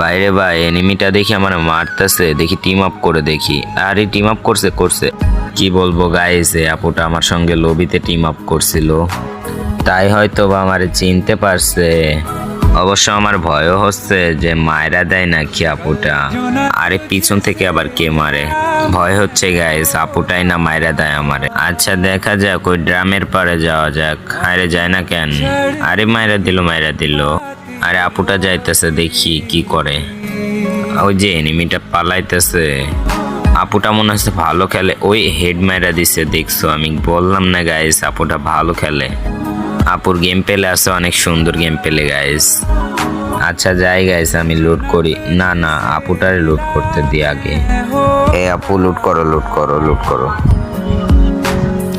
বাইরে ভাই এনিমিটা দেখি আমার মারতেছে, দেখি টিম আপ করে দেখি। আরে টিম আপ করছে। কি বলবো গাইস, এই আপুটা আমার সঙ্গে লবিতে টিম আপ করছিল, তাই হয়তো বা আমার চিনতে পারছে। অবশ্য আমার ভয়ও হচ্ছে যে মায়েরা দেয় নাকি আপুটা। আরে পিছন থেকে আবার কে মারে, ভয় হচ্ছে গাইস, আপুটাই না মায়েরা দেয় আমারে। আচ্ছা দেখা যাক, ওই ড্রামের পারে যাওয়া যাক। আরে যায় না কেন? আরে মায়েরা দিল। আরে আপুটা যাইতেছে, দেখি কি করে। ওই যে এনিমিটা পালাইতেছে। আপুটা মনে হচ্ছে ভালো খেলে, ওই হেড মাইরা দিছে। দেখছো, আমি বললাম না গাইস আপুটা ভালো খেলে। আপুর গেম পেলে আছে, অনেক সুন্দর গেম পেলে গাইস। আচ্ছা যাই গাইস, আমি লুট করি। না আপুটারে লুট করতে দি আগে। এ আপু লুট করো।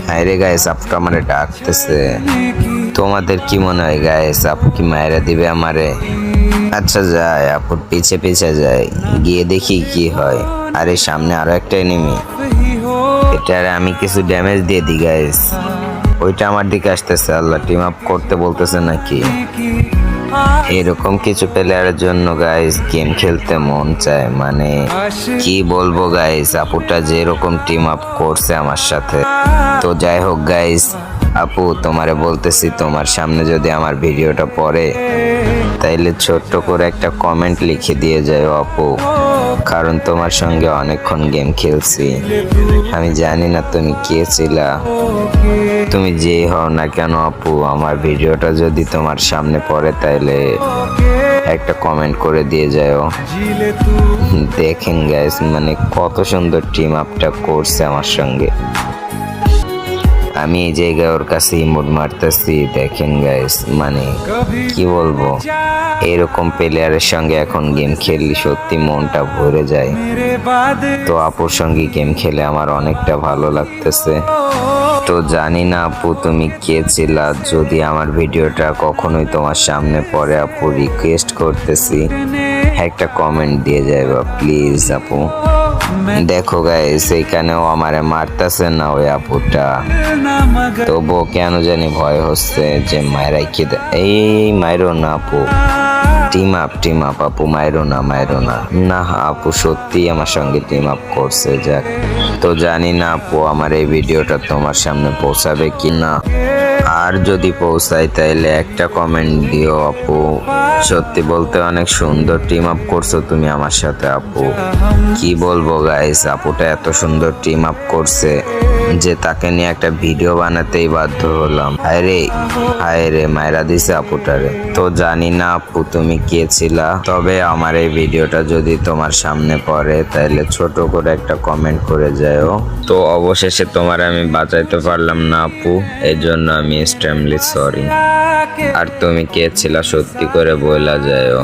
হ্যাঁ রে গাইস, আপুটা আমারে ডাকতেছে। তোমাদের কি মনে হয় গাইস, আপু কি মায়েরা দিবে আমারে? আচ্ছা যাই, আপুর পিছে যাই, গিয়ে দেখি কি হয়। আরে সামনে আরো একটা এনিমি, এটারে আমি কিছু ড্যামেজ দিয়ে দিই গাইস। ওইটা আমার দিকে আসতেছে। আল্লাহ, টিম আপ করতে বলতেছে নাকি? এরকম কিছু প্লেয়ারের জন্য গাইস গেম খেলতে মন চায়। মানে কি বলবো গাইস, আপুটা যেরকম টিম আপ করছে আমার সাথে। তো যাই হোক গাইস, আপু তোমারে বলতেছি, তোমার সামনে যদি আমার ভিডিওটা পড়ে তাইলে ছোট্ট করে একটা কমেন্ট লিখে দিয়ে যাও আপু, কারণ তোমার সঙ্গে অনেকক্ষণ গেম খেলছি। আমি জানি না তুমি কে ছিলা, তুমি যেই হও না কেন আপু, আমার ভিডিওটা যদি তোমার সামনে পড়ে তাইলে একটা কমেন্ট করে দিয়ে যাও। দেখেন গাইস, মানে কত সুন্দর টিম আপটা করছে আমার সঙ্গে। আমি এই জায়গায় ওর কাছে ইমোট মারতেছি, দেখেন গাইস, মানে কি বলবো, এরকম প্লেয়ারের সঙ্গে এখন গেম খেললে সত্যি মনটা ভরে যায়। তো আপুর সঙ্গে গেম খেলে আমার অনেকটা ভালো লাগতেছে। তো জানি না আপু তুমি কে ছিলা, যদি আমার ভিডিওটা কখনোই তোমার সামনে পড়ে আপু, রিকোয়েস্ট করতেছি একটা কমেন্ট দিয়ে যাইবা প্লিজ আপু। দেখো গাইস, এইখানেও আমারে মারতেছে না ওই আপুটা, তবুও কেন জানি ভয় হচ্ছে যে মায়েরাই কি। এই মাইরো না আপু, টিম আপ আপু, মাইরো না আপু সত্যি আমার সঙ্গে টিম আপ করছে। যাক, তো জানি না আপু আমার এই ভিডিওটা তোমার সামনে পৌঁছাবে কি না, আর যদি পৌঁছায় তাইলে একটা কমেন্ট দিও আপু। সত্যি বলতে অনেক সুন্দর টিম আপ করছো তুমি আমার সাথে আপু। কি বলবো গাইস, আপুটা এত সুন্দর টিম আপ করছে যে তাকে নিয়ে একটা ভিডিও বানাতেই বাধ্য হলাম। হায় রে মায়েরা দিছে আপুটারে। তো জানি না আপু তুমি কে ছিলা, তবে আমার এই ভিডিওটা যদি তোমার সামনে পড়ে তাহলে ছোট করে একটা কমেন্ট করে যাও। তো অবশেষে তোমার আমি বাঁচাইতে পারলাম না আপু, এই জন্য আমি এক্সট্রিমলি সরি। আর তুমি কে ছিলা সত্যি করে বলা যাও।